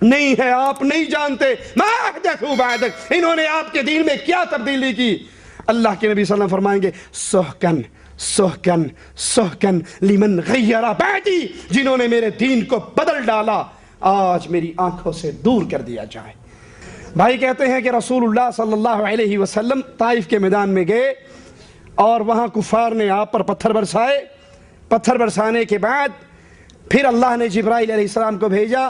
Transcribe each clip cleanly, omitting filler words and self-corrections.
نہیں ہے، آپ نہیں جانتے ما احدثوا بعدک، انہوں نے آپ کے دین میں کیا تبدیلی کی۔ اللہ کے نبی صلی اللہ علیہ وسلم فرمائیں گے سحقن سحقن سحقن لمن غیر بعدی، جنہوں نے میرے دین کو بدل ڈالا آج میری آنکھوں سے دور کر دیا جائے۔ بھائی کہتے ہیں کہ رسول اللہ صلی اللہ علیہ وسلم طائف کے میدان میں گئے اور وہاں کفار نے آپ پر پتھر برسائے، پتھر برسانے کے بعد پھر اللہ نے جبرائیل علیہ السلام کو بھیجا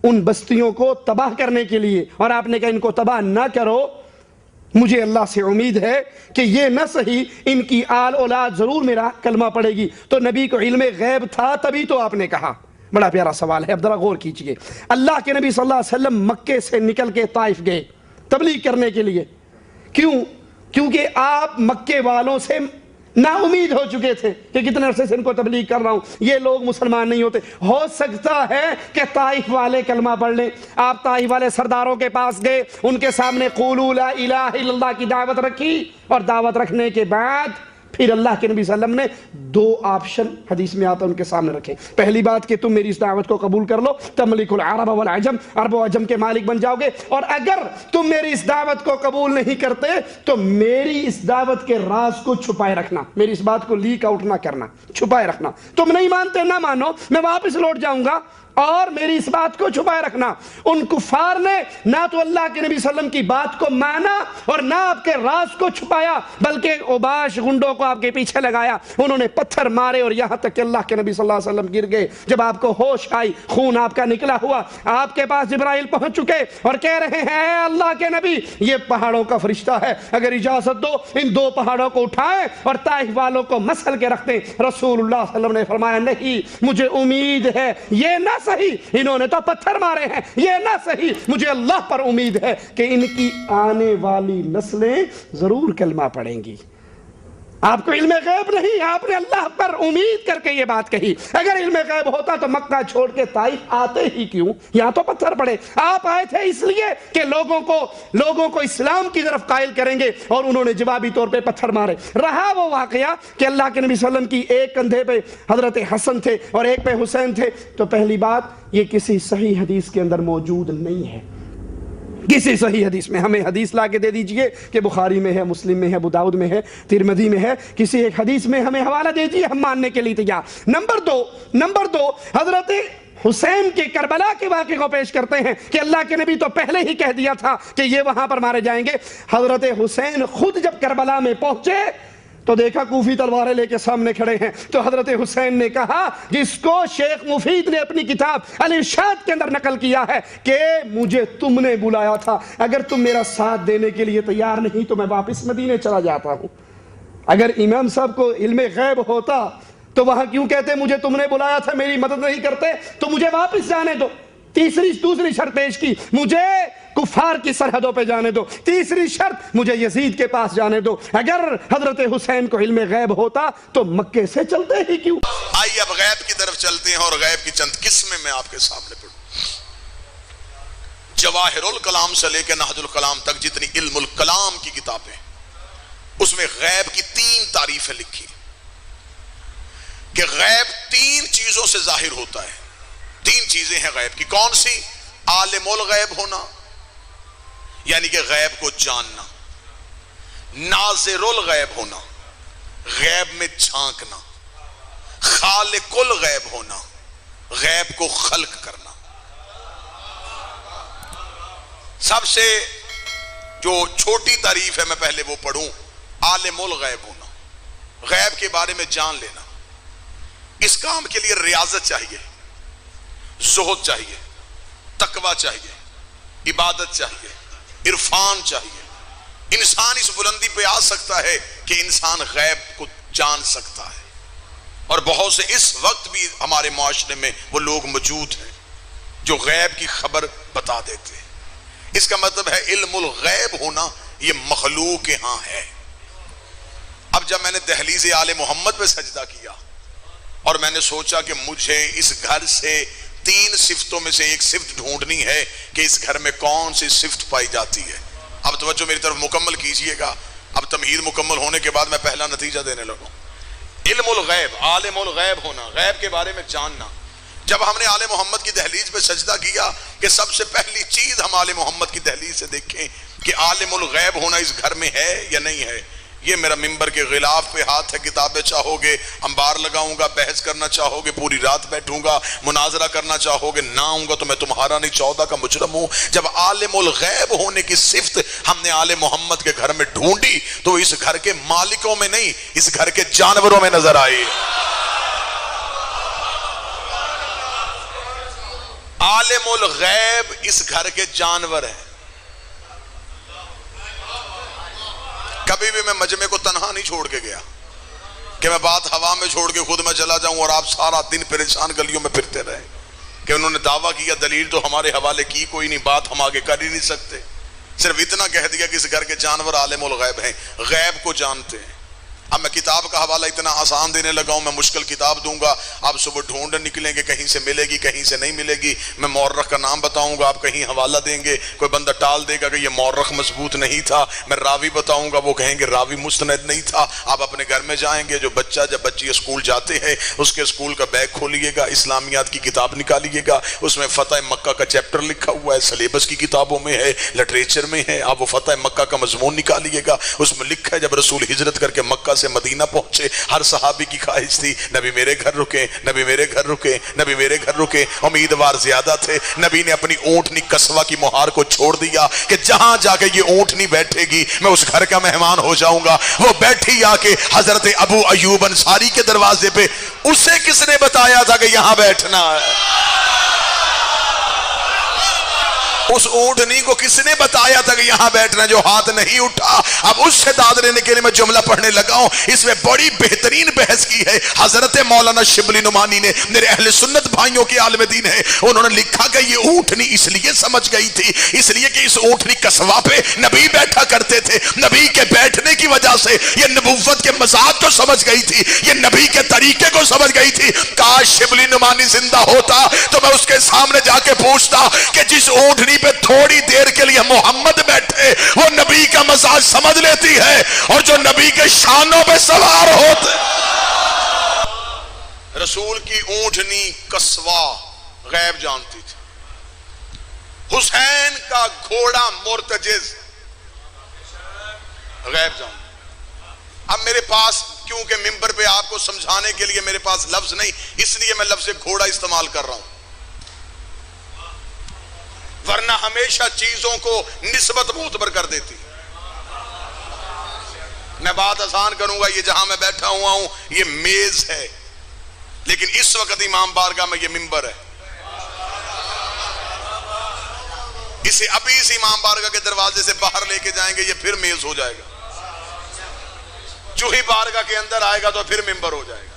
ان بستیوں کو تباہ کرنے کے لیے، اور آپ نے کہا ان کو تباہ نہ کرو، مجھے اللہ سے امید ہے کہ یہ نہ صحیح ان کی آل اولاد ضرور میرا کلمہ پڑے گی۔ تو نبی کو علم غیب تھا تبھی تو آپ نے کہا۔ بڑا پیارا سوال ہے، اب ذرا غور کیجئے۔ اللہ کے نبی صلی اللہ علیہ وسلم مکے سے نکل کے طائف گئے تبلیغ کرنے کے لیے، کیوں؟ کیونکہ آپ مکے والوں سے نا امید ہو چکے تھے کہ کتنے عرصے سے ان کو تبلیغ کر رہا ہوں، یہ لوگ مسلمان نہیں ہوتے، ہو سکتا ہے کہ طائف والے کلمہ پڑھ لیں۔ آپ طائف والے سرداروں کے پاس گئے، ان کے سامنے قولوا لا الہ الا اللہ کی دعوت رکھی، اور دعوت رکھنے کے بعد پھر اللہ کے نبی صلی اللہ علیہ وسلم نے دو آپشن حدیث میں آتا ان کے سامنے رکھے۔ پہلی بات کہ تم میری اس دعوت کو قبول کر لو، تملک العرب والعجم، عرب و عجم کے مالک بن جاؤ گے، اور اگر تم میری اس دعوت کو قبول نہیں کرتے تو میری اس دعوت کے راز کو چھپائے رکھنا، میری اس بات کو لیک آؤٹ نہ کرنا، چھپائے رکھنا۔ تم نہیں مانتے نہ مانو، میں واپس لوٹ جاؤں گا، اور میری اس بات کو چھپائے رکھنا۔ ان کفار نے نہ تو اللہ کے نبی صلی اللہ علیہ وسلم کی بات کو مانا اور نہ آپ کے راز کو چھپایا، بلکہ اوباش گنڈوں کو آپ کے پیچھے لگایا، انہوں نے پتھر مارے، اور یہاں تک کہ اللہ کے نبی صلی اللہ علیہ وسلم گر گئے۔ جب آپ کو ہوش آئی، خون آپ کا نکلا ہوا، آپ کے پاس جبرائیل پہنچ چکے اور کہہ رہے ہیں اے اللہ کے نبی، یہ پہاڑوں کا فرشتہ ہے، اگر اجازت دو ان دو پہاڑوں کو اٹھائیں اور طائف والوں کو مسل کے رکھ دیں۔ رسول اللہ صلی اللہ علیہ وسلم نے فرمایا نہیں، مجھے امید ہے، یہ نہ صحیح انہوں نے تو پتھر مارے ہیں، یہ نہ صحیح مجھے اللہ پر امید ہے کہ ان کی آنے والی نسلیں ضرور کلمہ پڑھیں گی۔ آپ کو علم غیب نہیں، آپ نے اللہ پر امید کر کے یہ بات کہی۔ اگر علم غیب ہوتا تو مکہ چھوڑ کے طائف آتے ہی کیوں؟ یہاں تو پتھر پڑے۔ آپ آئے تھے اس لیے کہ لوگوں کو اسلام کی طرف قائل کریں گے، اور انہوں نے جوابی طور پہ پتھر مارے۔ رہا وہ واقعہ کہ اللہ کے نبی صلی اللہ علیہ وسلم کی ایک کندھے پہ حضرت حسن تھے اور ایک پہ حسین تھے، تو پہلی بات یہ کسی صحیح حدیث کے اندر موجود نہیں ہے۔ کسی صحیح حدیث میں ہمیں حدیث لا کے دے دیجئے کہ بخاری میں ہے، مسلم میں ہے، ابو داؤد میں ہے، ترمذی میں ہے، کسی ایک حدیث میں ہمیں حوالہ دے دیجئے، ہم ماننے کے لیے تیار۔ نمبر دو حضرت حسین کے کربلا کے واقعے کو پیش کرتے ہیں کہ اللہ کے نبی تو پہلے ہی کہہ دیا تھا کہ یہ وہاں پر مارے جائیں گے۔ حضرت حسین خود جب کربلا میں پہنچے تو دیکھا کوفی تلواریں لے کے سامنے کھڑے ہیں، تو حضرت حسین نے کہا، جس کو شیخ مفید نے اپنی کتاب الارشاد کے اندر نقل کیا ہے کہ مجھے تم نے بلایا تھا، اگر تم میرا ساتھ دینے کے لیے تیار نہیں تو میں واپس مدینے چلا جاتا ہوں۔ اگر امام صاحب کو علم غیب ہوتا تو وہاں کیوں کہتے مجھے تم نے بلایا تھا، میری مدد نہیں کرتے تو مجھے واپس جانے دو۔ دوسری شرط پیش کی، مجھے کفار کی سرحدوں پہ جانے دو۔ تیسری شرط، مجھے یزید کے پاس جانے دو۔ اگر حضرت حسین کو علم غیب ہوتا تو مکے سے چلتے ہی کیوں؟ آئیے اب غیب کی طرف چلتے ہیں، اور غیب کی چند قسمیں میں آپ کے سامنے پڑھوں۔ جواہر الکلام سے لے کے نہج الکلام تک جتنی علم الکلام کی کتابیں، اس میں غیب کی 3 تعریفیں لکھی کہ غیب 3 چیزوں سے ظاہر ہوتا ہے۔ 3 چیزیں ہیں غیب کی۔ کون سی؟ عالم الغیب ہونا، یعنی کہ غیب کو جاننا، ناظر الغیب ہونا، غیب میں جھانکنا، خالق الغیب ہونا، غیب کو خلق کرنا۔ سب سے جو چھوٹی تعریف ہے میں پہلے وہ پڑھوں، عالم الغیب ہونا، غیب کے بارے میں جان لینا۔ اس کام کے لیے ریاضت چاہیے، زہد چاہیے، تقوی چاہیے، عبادت چاہیے، عرفان چاہیے۔ انسان اس بلندی پہ آ سکتا ہے کہ انسان غیب کو جان سکتا ہے، اور بہت سے اس وقت بھی ہمارے معاشرے میں وہ لوگ موجود ہیں جو غیب کی خبر بتا دیتے ہیں۔ اس کا مطلب ہے علم الغیب ہونا یہ مخلوق کے ہاں ہے۔ اب جب میں نے دہلیز آل محمد پہ سجدہ کیا اور میں نے سوچا کہ مجھے اس گھر سے 3 صفتوں میں سے ایک صفت ڈھونڈنی ہے کہ اس گھر میں کون سی صفت پائی جاتی ہے۔ اب توجہ میری طرف مکمل کیجئے گا، اب تمہید مکمل ہونے کے بعد میں پہلا نتیجہ دینے لگوں۔ علم الغیب، عالم الغیب ہونا، غیب کے بارے میں جاننا۔ جب ہم نے آل محمد کی دہلیز پہ سجدہ کیا کہ سب سے پہلی چیز ہم آل محمد کی دہلیز سے دیکھیں کہ عالم الغیب ہونا اس گھر میں ہے یا نہیں ہے. یہ میرا ممبر کے غلاف پہ ہاتھ ہے. کتابیں چاہو گے انبار لگاؤں گا, بحث کرنا چاہو گے پوری رات بیٹھوں گا, مناظرہ کرنا چاہو گے نہ آؤں گا تو میں تمہارا نہیں 14 کا مجرم ہوں. جب عالم الغیب ہونے کی صفت ہم نے آل محمد کے گھر میں ڈھونڈی تو اس گھر کے مالکوں میں نہیں, اس گھر کے جانوروں میں نظر آئی. عالم الغیب اس گھر کے جانور ہیں. کبھی بھی میں مجمع کو تنہا نہیں چھوڑ کے گیا کہ میں بات ہوا میں چھوڑ کے خود میں چلا جاؤں اور آپ سارا دن پریشان گلیوں میں پھرتے رہے کہ انہوں نے دعویٰ کیا, دلیل تو ہمارے حوالے کی کوئی نہیں, بات ہم آگے کر ہی نہیں سکتے. صرف اتنا کہہ دیا کہ اس گھر کے جانور عالم الغیب ہیں, غیب کو جانتے ہیں. اب میں کتاب کا حوالہ اتنا آسان دینے لگا ہوں, میں مشکل کتاب دوں گا, آپ صبح ڈھونڈ نکلیں گے, کہیں سے ملے گی کہیں سے نہیں ملے گی. میں مورخ کا نام بتاؤں گا, آپ کہیں حوالہ دیں گے, کوئی بندہ ٹال دے گا کہ یہ مورخ مضبوط نہیں تھا. میں راوی بتاؤں گا, وہ کہیں گے راوی مستند نہیں تھا. آپ اپنے گھر میں جائیں گے, جو بچہ جب بچی اسکول جاتے ہیں اس کے اسکول کا بیگ کھولیے گا, اسلامیات کی کتاب نکالیے گا, اس میں فتح مکہ کا چیپٹر لکھا ہوا ہے, سلیبس کی کتابوں میں ہے, لٹریچر میں ہے. آپ وہ فتح مکہ کا مضمون نکالیے گا, اس میں لکھا ہے جب رسول ہجرت کر کے مکہ سے مدینہ پہنچے ہر صحابی کی خواہش تھی نبی میرے گھر رکیں, نبی میرے گھر رکیں, نبی میرے گھر رکیں. امیدوار زیادہ تھے. نبی نے اپنی اونٹنی قصوہ کی مہار کو چھوڑ دیا کہ جہاں جا کے یہ اونٹنی بیٹھے گی میں اس گھر کا مہمان ہو جاؤں گا. وہ بیٹھی آ کے حضرت ابو ایوب انصاری کے دروازے پہ. اسے کس نے بتایا تھا کہ یہاں بیٹھنا ہے؟ اس اونٹنی کو کس نے بتایا تھا کہ یہاں بیٹھنا, جو ہاتھ نہیں اٹھا. اب اس سے داد لینے کے لیے میں جملہ پڑھنے لگا ہوں. اس میں بڑی بہترین بحث کی ہے حضرت مولانا شبلی نعمانی نے, میرے اہل سنت بھائیوں کے عالم دین ہے. انہوں نے لکھا کہ یہ اونٹنی اس لیے سمجھ گئی تھی, اس لیے کہ اس اونٹنی قصوہ پہ نبی بیٹھا کرتے تھے. نبی کے بیٹھنے کی وجہ سے یہ نبوت کے مزاج کو سمجھ گئی تھی, یہ نبی کے طریقے کو سمجھ گئی تھی. کاش شبلی نعمانی زندہ ہوتا تو میں اس کے سامنے جا کے پوچھتا کہ جس اونٹنی پہ تھوڑی دیر کے لیے محمد بیٹھے وہ نبی کا مزاج سمجھ لیتی ہے, اور جو نبی کے شانوں پہ سوار ہوتے. رسول کی اونٹنی قصوہ غیب جانتی تھی. حسین کا گھوڑا مرتجز غیب جانتی. اب میرے پاس کیونکہ ممبر پہ آپ کو سمجھانے کے لیے میرے پاس لفظ نہیں, اس لیے میں لفظ گھوڑا استعمال کر رہا ہوں, ورنہ ہمیشہ چیزوں کو نسبت معتبر کر دیتی. میں بات آسان کروں گا, یہ جہاں میں بیٹھا ہوا ہوں یہ میز ہے, لیکن اس وقت امام بارگاہ میں یہ ممبر ہے. اسے ابھی اس امام بارگاہ کے دروازے سے باہر لے کے جائیں گے یہ پھر میز ہو جائے گا. جو ہی بارگاہ کے اندر آئے گا تو پھر ممبر ہو جائے گا.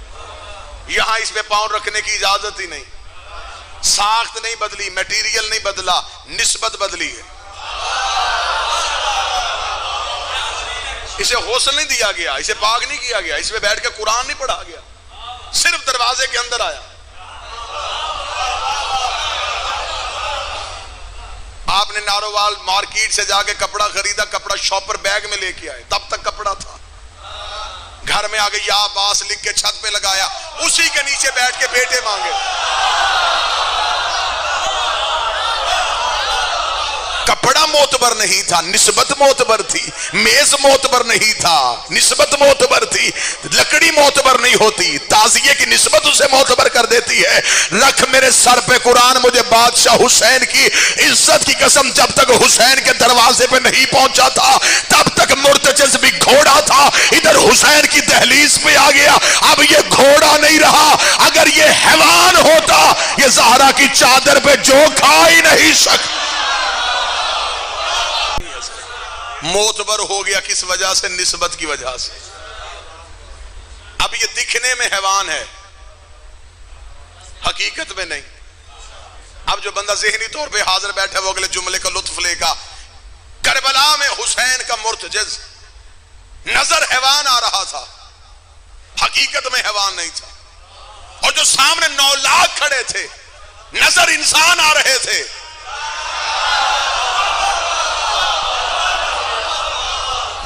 یہاں اس پہ پاؤں رکھنے کی اجازت ہی نہیں. ساخت نہیں بدلی, میٹیریل نہیں بدلا, نسبت بدلی ہے. اسے غسل نہیں دیا گیا, اسے پاک نہیں کیا گیا, اس پہ بیٹھ کے قرآن نہیں پڑھا گیا, صرف دروازے کے اندر آیا. آپ نے نارووال مارکیٹ سے جا کے کپڑا خریدا, کپڑا شاپر بیگ میں لے کے آئے, تب تک کپڑا تھا. گھر میں آگے یا باس لکھ کے چھت پہ لگایا, اسی کے نیچے بیٹھ کے بیٹے مانگے. کپڑا معتبر نہیں تھا, نسبت معتبر تھی. میز معتبر نہیں تھا, نسبت معتبر تھی. لکڑی معتبر نہیں ہوتی, تعزیے کی نسبت اسے معتبر کر دیتی ہے. رکھ میرے سر پہ قرآن, مجھے بادشاہ حسین کی عزت کی قسم جب تک حسین کے دروازے پہ نہیں پہنچا تھا تب تک مرتجز بھی گھوڑا تھا, ادھر حسین کی دہلیز پہ آ گیا. اب یہ گھوڑا نہیں رہا, اگر یہ حیوان ہوتا یہ زہرا کی چادر پہ جو کھا ہی نہیں سکتا. معتبر ہو گیا کس وجہ سے؟ نسبت کی وجہ سے. اب یہ دکھنے میں حیوان ہے, حقیقت میں نہیں. اب جو بندہ ذہنی طور پہ حاضر بیٹھا وہ اگلے جملے کا لطف لے گا. کربلا میں حسین کا مرتجز نظر حیوان آ رہا تھا, حقیقت میں حیوان نہیں تھا. اور جو سامنے 9 لاکھ کھڑے تھے نظر انسان آ رہے تھے.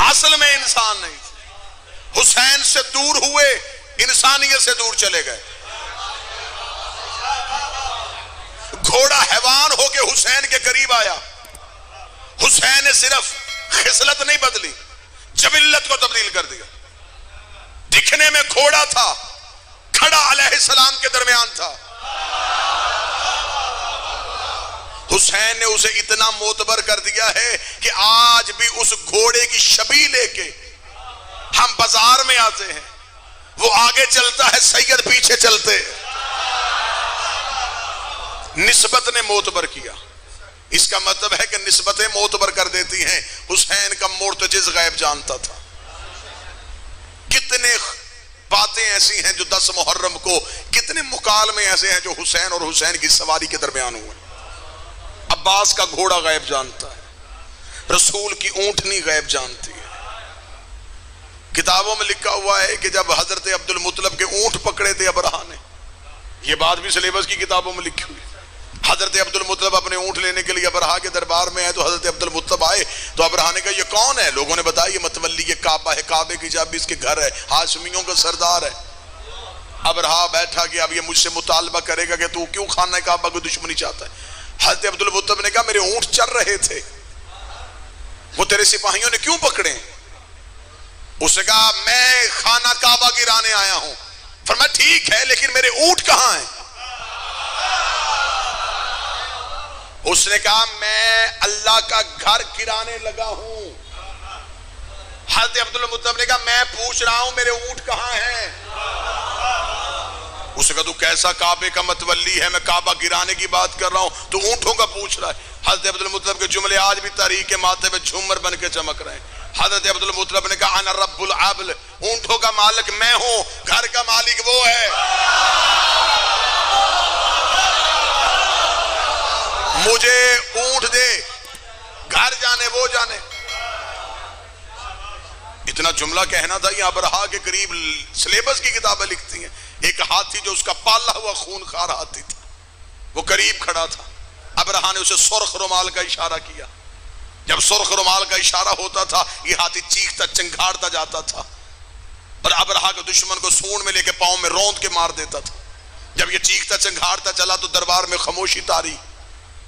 اصل میں انسان نہیں تھے. حسین سے دور ہوئے, انسانیت سے دور چلے گئے. گھوڑا حیوان ہو کے حسین کے قریب آیا. حسین نے صرف خصلت نہیں بدلی، جبلت کو تبدیل کر دیا. دکھنے میں گھوڑا تھا، کھڑا علیہ السلام کے درمیان تھا. حسین نے اسے اتنا معتبر کر دیا ہے کہ آج بھی اس گھوڑے کی شبیہ لے کے ہم بازار میں آتے ہیں، وہ آگے چلتا ہے، سید پیچھے چلتے. نسبت نے معتبر کیا. اس کا مطلب ہے کہ نسبتیں معتبر کر دیتی ہیں. حسین کا مرتجز غیب جانتا تھا. کتنے باتیں ایسی ہیں جو 10 محرم کو، کتنے مکالمے ایسے ہیں جو حسین اور حسین کی سواری کے درمیان ہوئے. عباس کا گھوڑا غیب جانتا ہے، رسول کی اونٹنی غیب جانتی ہے. کتابوں میں لکھا ہوا ہے کہ جب حضرت عبد المطلب کے اونٹ پکڑے تھے ابرہا نے، یہ بات بھی سلیبس کی کتابوں میں لکھی ہوئی. حضرت عبد المطلب اپنے اونٹ لینے کے لیے ابرہا کے دربار میں آئے تو حضرت عبد المطلب آئے تو ابرہا نے کہا یہ کون ہے؟ لوگوں نے بتایا یہ متولی، یہ کعبہ ہے، کعبے کی چابی اس کے گھر ہے، ہاشمیوں کا سردار ہے. ابرہا بیٹھا کہ اب یہ مجھ سے مطالبہ کرے گا کہ تو کیوں خانہ کعبہ کو دشمنی چاہتا ہے. حضرت عبد المطلب نے کہا میرے اونٹ چل رہے تھے، وہ تیرے سپاہیوں نے کیوں پکڑے؟ اس نے کہا میں خانہ کعبہ گرانے آیا ہوں. فرمایا ٹھیک ہے لیکن میرے اونٹ کہاں ہیں؟ اس نے کہا میں اللہ کا گھر گرانے لگا ہوں. حضرت عبد المطلب نے کہا میں پوچھ رہا ہوں میرے اونٹ کہاں ہیں؟ اس نے کہا تو کیسا کعبے کا متولی ہے، میں کعبہ گرانے کی بات کر رہا ہوں، تو اونٹوں کا پوچھ رہا ہے. حضرت عبد المطلب کے جملے آج بھی تاریخ کے ماتھے پہ جھومر بن کے چمک رہے ہیں. حضرت عبد المطلب نے کہا انا رب العبل، اونٹوں کا مالک میں ہوں، گھر کا مالک وہ ہے. مجھے اونٹ دے، گھر جانے وہ جانے. اتنا جملہ کہنا تھا. یہ ابرہا کے قریب سلیبس کی کتابیں لکھتی ہیں ایک ہاتھی جو اس کا پالا ہوا خون خار ہاتھی تھا، وہ قریب کھڑا تھا. ابرہا نے اسے سرخ رومال کا اشارہ کیا. جب سرخ رومال کا اشارہ ہوتا تھا یہ ہاتھی چیختا چنگھاڑتا جاتا تھا اور ابرہا کے دشمن کو سونڈ میں لے کے پاؤں میں روند کے مار دیتا تھا. جب یہ چیختا چنگھاڑتا چلا تو دربار میں خاموشی تاری.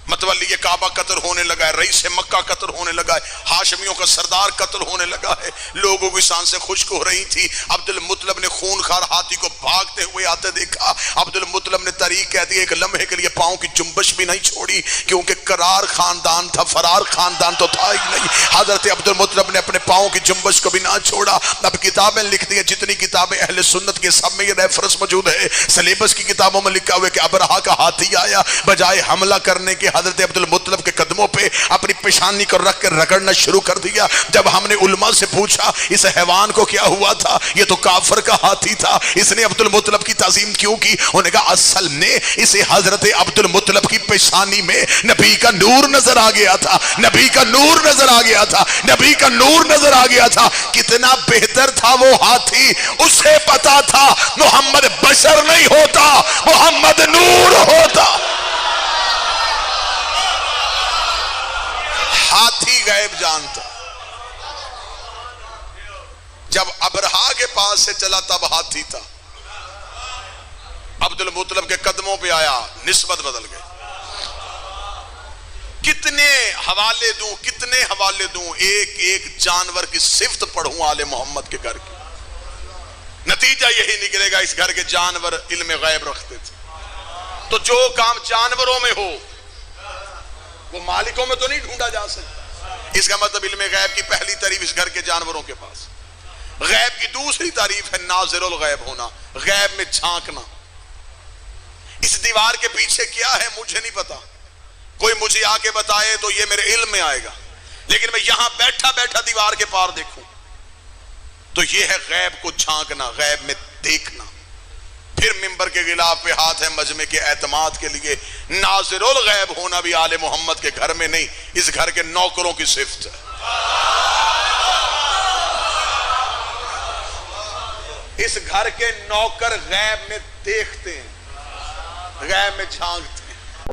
متولی یہ کعبہ قتل ہونے لگا ہے، رئیس مکہ قتل ہونے لگا ہے، ہاشمیوں کا سردار قتل ہونے لگا ہے. لوگوں کی سانسیں خشک ہو رہی تھی. عبد المطلب نے خونخوار ہاتھی کو بھاگتے ہوئے آتے دیکھا. عبد المطلب نے طریق کہہ دی، ایک لمحے کے لیے پاؤں کی جنبش بھی نہیں چھوڑی کیونکہ قرار خاندان تھا، فرار خاندان تو تھا ہی نہیں. حضرت عبد المطلب نے اپنے پاؤں کی جنبش کو بھی نہ چھوڑا. اب کتابیں لکھتی ہیں، جتنی کتابیں اہل سنت کے سب میں یہ ریفرنس موجود ہے. سلیبس کی کتابوں میں لکھا ہوا ہے کہ ابرہا کا ہاتھی آیا، بجائے حملہ کرنے کے حضرت عبد المطلب کے قدموں پہ اپنی پیشانی کو رکھ کر رگڑنا شروع کر دیا. جب ہم نے علماء سے پوچھا اس حیوان کو کیا ہوا تھا، یہ تو کافر کا ہاتھی تھا، اس نے عبد المطلب کی تعظیم کیوں کی؟ انہوں نے کہا اصل میں اسے حضرت عبد المطلب کی پیشانی میں نبی کا نور نظر آ گیا تھا، نبی کا نور نظر آ گیا تھا، نبی کا نور نظر آ گیا تھا. کتنا بہتر تھا وہ ہاتھی، اسے پتا تھا محمد بشر نہیں ہوتا، محمد نور ہوتا. ہاتھی غیب جانتا. جب ابرہا کے پاس سے چلا تب ہاتھی تھا، عبد المطلب کے قدموں پہ آیا، نسبت بدل گئی. کتنے حوالے دوں، کتنے حوالے دوں، ایک ایک جانور کی صفت پڑھوں آل محمد کے گھر کی. نتیجہ یہی نکلے گا اس گھر کے جانور علم غیب رکھتے تھے. تو جو کام جانوروں میں ہو وہ مالکوں میں تو نہیں ڈھونڈا جا سکتا. اس کا مطلب علم غیب کی پہلی تعریف اس گھر کے جانوروں کے پاس. غیب کی دوسری تعریف ہے ناظر الغیب ہونا، غیب میں جھانکنا. اس دیوار کے پیچھے کیا ہے مجھے نہیں پتا، کوئی مجھے آ کے بتائے تو یہ میرے علم میں آئے گا، لیکن میں یہاں بیٹھا بیٹھا دیوار کے پار دیکھوں تو یہ ہے غیب کو جھانکنا، غیب میں دیکھنا. پھر منبر کے غلاف پہ ہاتھ ہے مجمع کے اعتماد کے لیے. ناظر الغیب ہونا بھی آل محمد کے گھر میں نہیں، اس گھر کے نوکروں کی صفت ہے. اس گھر کے نوکر غیب میں دیکھتے ہیں، غیب میں جھانکتے